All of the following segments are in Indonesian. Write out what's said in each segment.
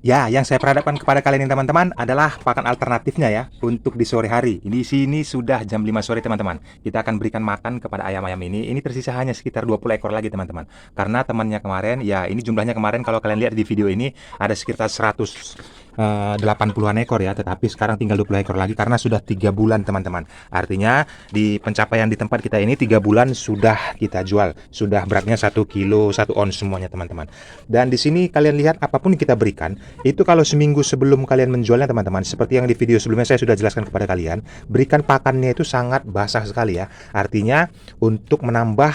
Ya, yang saya perhadapkan kepada kalian ini teman-teman adalah pakan alternatifnya ya untuk di sore hari. Di sini sudah jam 5 sore teman-teman. Kita akan berikan makan kepada ayam-ayam ini. Ini tersisa hanya sekitar 20 ekor lagi teman-teman. Karena temannya kemarin, ya ini jumlahnya kemarin kalau kalian lihat di video ini ada sekitar 180-an ekor ya. Tetapi sekarang tinggal 20 ekor lagi karena sudah 3 bulan teman-teman. Artinya di pencapaian di tempat kita ini 3 bulan sudah kita jual. Sudah beratnya 1 kilo 1 ons semuanya teman-teman. Dan di sini kalian lihat apapun yang kita berikan itu kalau seminggu sebelum kalian menjualnya teman-teman, seperti yang di video sebelumnya saya sudah jelaskan kepada kalian, berikan pakannya itu sangat basah sekali ya. Artinya untuk menambah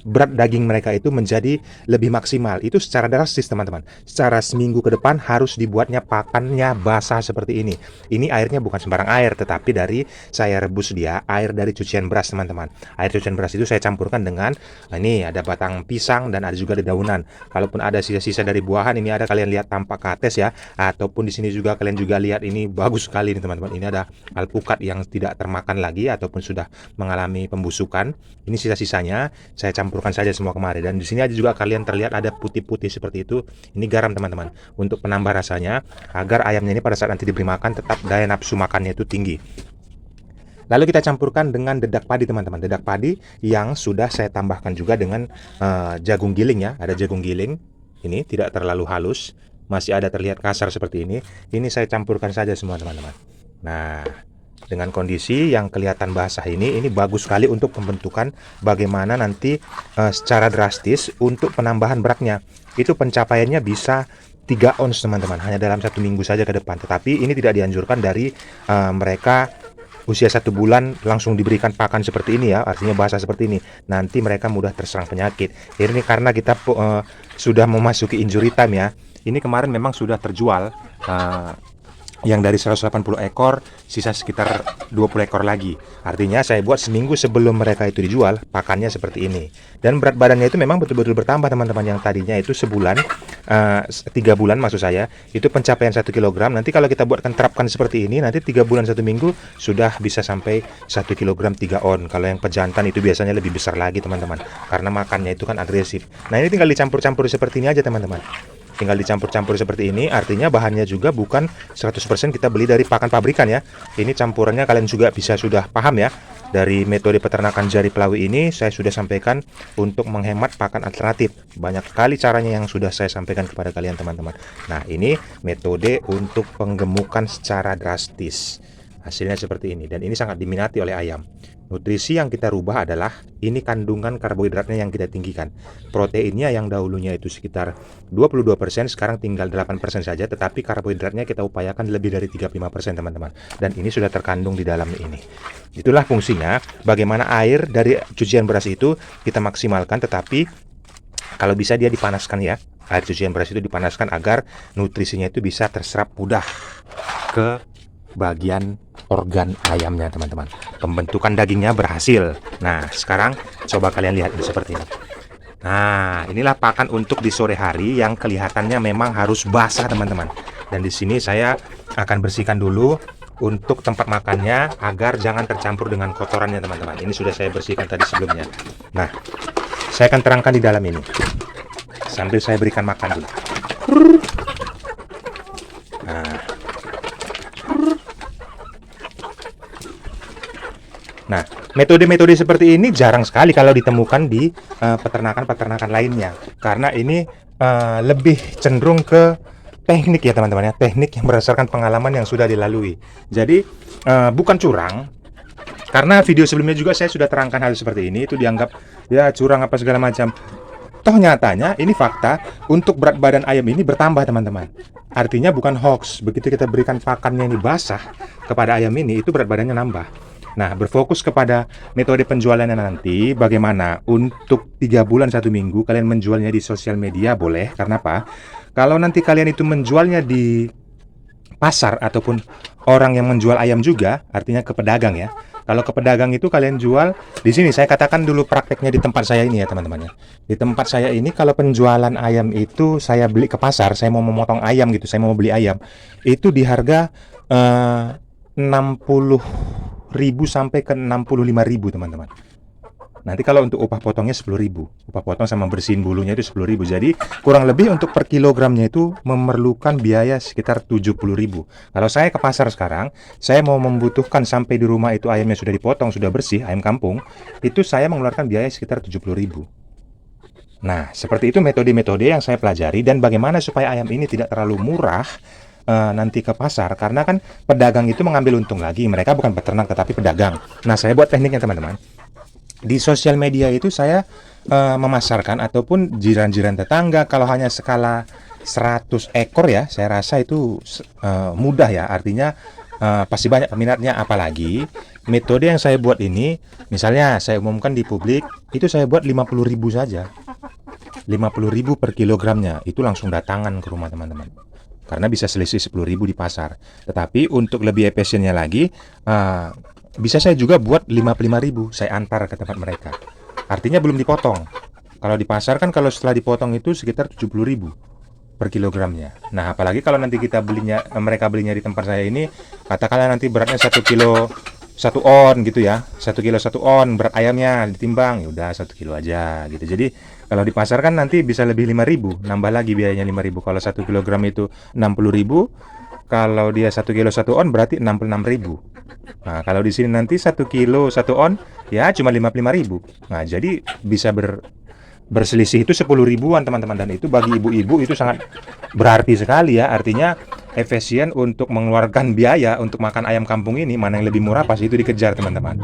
berat daging mereka itu menjadi lebih maksimal. Itu secara drastis teman-teman. Secara seminggu ke depan harus dibuatnya pakannya basah seperti ini. Ini airnya bukan sembarang air, tetapi dari saya rebus dia, air dari cucian beras teman-teman. Air cucian beras itu saya campurkan dengan ini ada batang pisang dan ada juga dedaunan. Kalaupun ada sisa-sisa dari buahan, ini ada kalian lihat tampak kates ya, ataupun di sini juga kalian juga lihat ini bagus sekali nih teman-teman. Ini ada alpukat yang tidak termakan lagi ataupun sudah mengalami pembusukan. Ini sisa-sisanya saya campurkan saja semua kemarin. Dan di sini ada juga kalian terlihat ada putih-putih seperti itu. Ini garam teman-teman untuk penambah rasanya agar ayamnya ini pada saat nanti diberi makan tetap daya nafsu makannya itu tinggi. Lalu kita campurkan dengan dedak padi teman-teman. Dedak padi yang sudah saya tambahkan juga dengan jagung giling ya. Ada jagung giling. Ini tidak terlalu halus, masih ada terlihat kasar seperti ini. Ini saya campurkan saja semua teman-teman. Nah, dengan kondisi yang kelihatan basah ini bagus sekali untuk pembentukan bagaimana nanti secara drastis untuk penambahan beratnya. Itu pencapaiannya bisa 3 ons teman-teman, hanya dalam 1 minggu saja ke depan. Tetapi ini tidak dianjurkan dari mereka usia 1 bulan langsung diberikan pakan seperti ini ya, artinya basah seperti ini. Nanti mereka mudah terserang penyakit. Ini karena kita sudah memasuki injury time ya. Ini kemarin memang sudah terjual yang dari 180 ekor, sisa sekitar 20 ekor lagi. Artinya saya buat seminggu sebelum mereka itu dijual, pakannya seperti ini. Dan berat badannya itu memang betul-betul bertambah teman-teman. Yang tadinya itu sebulan, 3 bulan maksud saya, itu pencapaian 1 kilogram. Nanti kalau kita buatkan terapkan seperti ini, nanti 3 bulan 1 minggu sudah bisa sampai 1 kilogram 3 on. Kalau yang pejantan itu biasanya lebih besar lagi teman-teman, karena makannya itu kan agresif. Nah ini tinggal dicampur-campur seperti ini aja teman-teman. Tinggal dicampur-campur seperti ini, artinya bahannya juga bukan 100% kita beli dari pakan pabrikan ya. Ini campurannya kalian juga bisa sudah paham ya. Dari metode peternakan jari pelawi ini saya sudah sampaikan untuk menghemat pakan alternatif. Banyak sekali caranya yang sudah saya sampaikan kepada kalian teman-teman. Nah ini metode untuk penggemukan secara drastis. Hasilnya seperti ini, dan ini sangat diminati oleh ayam. Nutrisi yang kita rubah adalah ini kandungan karbohidratnya yang kita tinggikan. Proteinnya yang dahulunya itu sekitar 22%, sekarang tinggal 8% saja, tetapi karbohidratnya kita upayakan lebih dari 35% teman-teman. Dan ini sudah terkandung di dalam ini. Itulah fungsinya bagaimana air dari cucian beras itu kita maksimalkan, tetapi kalau bisa dia dipanaskan ya. Air cucian beras itu dipanaskan agar nutrisinya itu bisa terserap mudah ke bagian organ ayamnya teman-teman. Pembentukan dagingnya berhasil. Nah sekarang coba kalian lihat ini seperti ini. Nah inilah pakan untuk di sore hari yang kelihatannya memang harus basah teman-teman. Dan di sini saya akan bersihkan dulu untuk tempat makannya agar jangan tercampur dengan kotorannya teman-teman. Ini sudah saya bersihkan tadi sebelumnya. Nah saya akan terangkan di dalam ini sambil saya berikan makan dulu. Nah, metode-metode seperti ini jarang sekali kalau ditemukan di peternakan-peternakan lainnya. Karena ini lebih cenderung ke teknik ya teman-teman ya. Teknik yang berdasarkan pengalaman yang sudah dilalui. Jadi bukan curang. Karena video sebelumnya juga saya sudah terangkan hal seperti ini. Itu dianggap ya curang apa segala macam. Toh nyatanya ini fakta, untuk berat badan ayam ini bertambah teman-teman. Artinya bukan hoax. Begitu kita berikan pakannya ini basah kepada ayam ini, itu berat badannya nambah. Nah, berfokus kepada metode penjualannya nanti, bagaimana untuk 3 bulan 1 minggu kalian menjualnya di sosial media boleh. Karena apa? Kalau nanti kalian itu menjualnya di pasar ataupun orang yang menjual ayam juga, artinya ke pedagang ya. Kalau ke pedagang itu kalian jual di sini. Saya katakan dulu prakteknya di tempat saya ini ya teman-teman ya. Di tempat saya ini kalau penjualan ayam itu saya beli ke pasar, saya mau memotong ayam gitu, saya mau beli ayam, itu di harga 60.000 sampai ke 65.000 teman-teman. Nanti kalau untuk upah potongnya 10.000. Upah potong sama bersihin bulunya itu 10.000. Jadi kurang lebih untuk per kilogramnya itu memerlukan biaya sekitar 70.000. Kalau saya ke pasar sekarang, saya mau membutuhkan sampai di rumah itu ayamnya sudah dipotong, sudah bersih, ayam kampung, itu saya mengeluarkan biaya sekitar 70.000. Nah, seperti itu metode-metode yang saya pelajari dan bagaimana supaya ayam ini tidak terlalu murah nanti ke pasar, karena kan pedagang itu mengambil untung lagi. Mereka bukan peternak tetapi pedagang. Nah, saya buat tekniknya teman-teman. Di sosial media itu saya memasarkan ataupun jiran-jiran tetangga kalau hanya skala 100 ekor ya, saya rasa itu mudah ya. Artinya pasti banyak peminatnya, apalagi metode yang saya buat ini, misalnya saya umumkan di publik, itu saya buat 50.000 saja. 50.000 per kilogramnya, itu langsung datangan ke rumah teman-teman. Karena bisa selisih 10.000 di pasar. Tetapi untuk lebih efisiennya lagi, bisa saya juga buat 55.000, saya antar ke tempat mereka. Artinya belum dipotong. Kalau di pasar kan kalau setelah dipotong itu sekitar 70.000 per kilogramnya. Nah, apalagi kalau nanti kita belinya, mereka belinya di tempat saya ini, katakanlah nanti beratnya 1 kilo 1 on gitu ya, 1 kilo 1 on berat ayamnya ditimbang, ya udah 1 kilo aja gitu. Jadi kalau di pasar kan nanti bisa lebih 5.000, nambah lagi biayanya 5.000. Kalau 1 kilogram itu 60.000, kalau dia 1 kilo 1 on berarti 66.000. Nah, kalau di sini nanti 1 kilo 1 on ya cuma 55.000. Nah, jadi bisa berselisih itu 10 ribuan teman-teman, dan itu bagi ibu-ibu itu sangat berarti sekali ya. Artinya efisien untuk mengeluarkan biaya untuk makan ayam kampung ini, mana yang lebih murah pasti itu dikejar teman-teman.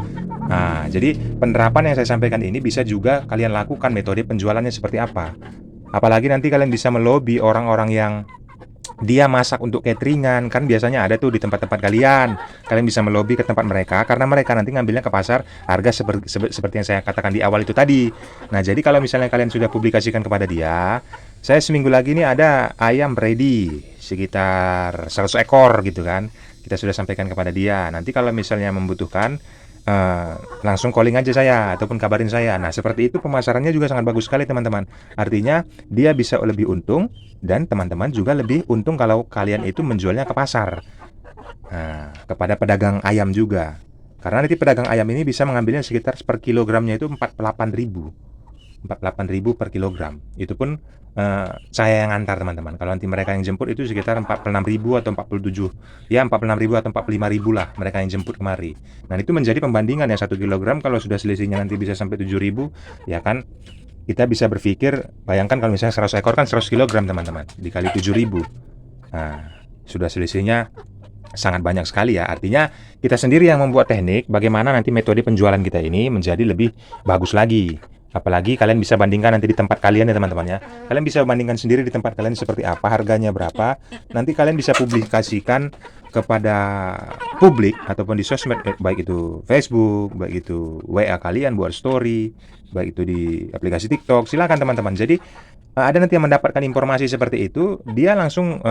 Nah, jadi penerapan yang saya sampaikan ini bisa juga kalian lakukan, metode penjualannya seperti apa. Apalagi nanti kalian bisa melobi orang-orang yang dia masak untuk cateringan, kan biasanya ada tuh di tempat-tempat kalian. Kalian bisa melobi ke tempat mereka, karena mereka nanti ngambilnya ke pasar harga seperti yang saya katakan di awal itu tadi. Nah, jadi kalau misalnya kalian sudah publikasikan kepada dia, saya seminggu lagi ini ada ayam ready sekitar 100 ekor gitu kan. Kita sudah sampaikan kepada dia. Nanti kalau misalnya membutuhkan, langsung calling aja saya ataupun kabarin saya. Nah, seperti itu pemasarannya juga sangat bagus sekali teman-teman. Artinya dia bisa lebih untung dan teman-teman juga lebih untung kalau kalian itu menjualnya ke pasar. Nah, kepada pedagang ayam juga. Karena nanti pedagang ayam ini bisa mengambilnya sekitar per kilogramnya itu 48.000. 48.000 per kilogram. Itu pun saya yang antar teman-teman. Kalau nanti mereka yang jemput itu sekitar 46.000 atau 47. Ya 46.000 atau 45.000 lah mereka yang jemput kemari. Nah, itu menjadi pembandingan ya, 1 kilogram kalau sudah selisihnya nanti bisa sampai 7.000, ya kan kita bisa berpikir, bayangkan kalau misalnya 100 ekor kan 100 kilogram teman-teman, dikali 7.000. Nah, sudah selisihnya sangat banyak sekali ya. Artinya kita sendiri yang membuat teknik bagaimana nanti metode penjualan kita ini menjadi lebih bagus lagi. Apalagi kalian bisa bandingkan nanti di tempat kalian ya teman-teman ya. Kalian bisa bandingkan sendiri di tempat kalian seperti apa, harganya berapa. Nanti kalian bisa publikasikan kepada publik ataupun di sosmed, baik itu Facebook, baik itu WA kalian buat story, baik itu di aplikasi TikTok. Silakan teman-teman. Jadi ada nanti yang mendapatkan informasi seperti itu, dia langsung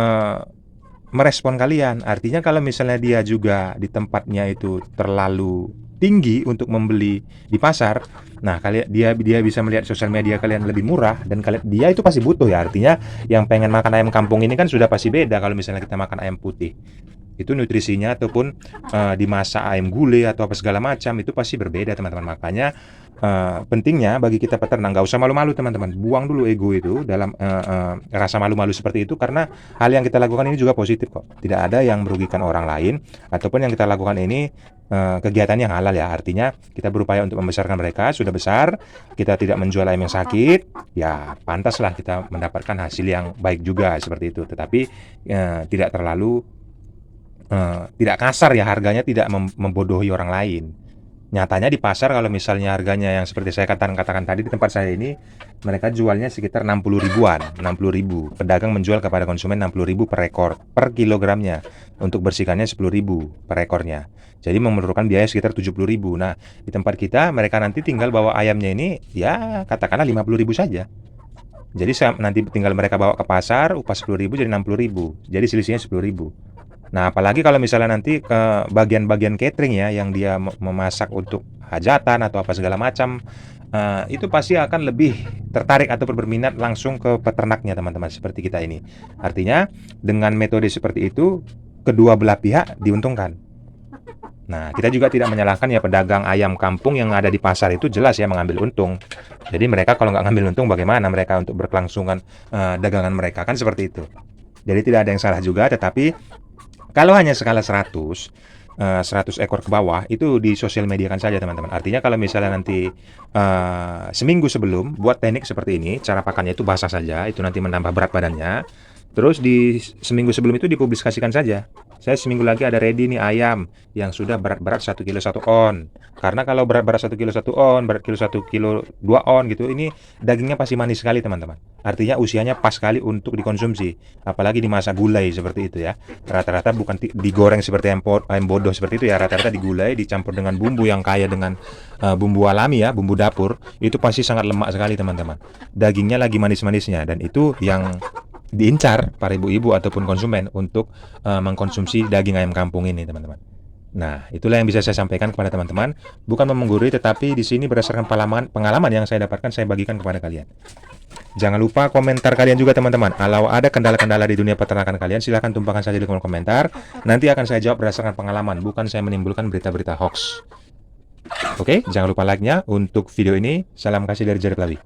merespon kalian. Artinya kalau misalnya dia juga di tempatnya itu terlalu tinggi untuk membeli di pasar, nah kalian dia bisa melihat sosial media kalian lebih murah dan kalian dia itu pasti butuh ya. Artinya yang pengen makan ayam kampung ini kan sudah pasti beda kalau misalnya kita makan ayam putih. Itu nutrisinya ataupun dimasak ayam gulai atau apa segala macam itu pasti berbeda teman-teman. Makanya pentingnya bagi kita peternak nggak usah malu-malu teman-teman, buang dulu ego itu dalam rasa malu-malu seperti itu, karena hal yang kita lakukan ini juga positif kok, tidak ada yang merugikan orang lain, ataupun yang kita lakukan ini kegiatan yang halal ya. Artinya kita berupaya untuk membesarkan mereka, sudah besar kita tidak menjual ayam yang sakit, ya pantaslah kita mendapatkan hasil yang baik juga seperti itu. Tetapi tidak terlalu tidak kasar ya, harganya tidak membodohi orang lain. Nyatanya di pasar kalau misalnya harganya yang seperti saya katakan tadi, di tempat saya ini mereka jualnya sekitar 60 ribuan, 60.000. Pedagang menjual kepada konsumen 60.000 per ekor per kilogramnya. Untuk bersihkannya 10.000 per ekornya. Jadi memerlukan biaya sekitar 70.000. Nah, di tempat kita mereka nanti tinggal bawa ayamnya ini ya katakanlah 50.000 saja. Jadi nanti tinggal mereka bawa ke pasar, upah 10.000 jadi 60.000. Jadi selisihnya 10.000. Nah, apalagi kalau misalnya nanti ke bagian-bagian catering ya, yang dia memasak untuk hajatan atau apa segala macam, itu pasti akan lebih tertarik atau berminat langsung ke peternaknya teman-teman, seperti kita ini. Artinya dengan metode seperti itu kedua belah pihak diuntungkan. Nah, kita juga tidak menyalahkan ya pedagang ayam kampung yang ada di pasar itu jelas ya mengambil untung. Jadi mereka kalau nggak ngambil untung bagaimana mereka untuk berkelangsungan dagangan mereka kan seperti itu. Jadi tidak ada yang salah juga, tetapi kalau hanya skala 100 ekor ke bawah itu di sosial mediakan saja teman-teman. Artinya kalau misalnya nanti seminggu sebelum buat teknik seperti ini, cara pakannya itu basah saja, itu nanti menambah berat badannya. Terus di seminggu sebelum itu dipublikasikan saja. Saya seminggu lagi ada ready nih ayam yang sudah berat-berat 1 kilo 1 on. Karena kalau berat-berat 1 kilo 1 on, berat kilo 1 kilo 2 on gitu, ini dagingnya pasti manis sekali teman-teman. Artinya usianya pas sekali untuk dikonsumsi. Apalagi di masa gulai seperti itu ya. Rata-rata bukan digoreng seperti ayam bodoh seperti itu ya. Rata-rata digulai, dicampur dengan bumbu yang kaya dengan bumbu alami ya, bumbu dapur. Itu pasti sangat lemak sekali teman-teman. Dagingnya lagi manis-manisnya dan itu yang diincar para ibu-ibu ataupun konsumen untuk mengkonsumsi daging ayam kampung ini, teman-teman. Nah, itulah yang bisa saya sampaikan kepada teman-teman. Bukan menggurui, tetapi di sini berdasarkan pengalaman yang saya dapatkan, saya bagikan kepada kalian. Jangan lupa komentar kalian juga, teman-teman. Kalau ada kendala-kendala di dunia peternakan kalian, silahkan tumpahkan saja di kolom komentar. Nanti akan saya jawab berdasarkan pengalaman, bukan saya menimbulkan berita-berita hoax. Oke, jangan lupa like-nya untuk video ini. Salam kasih dari Jerry Plawi.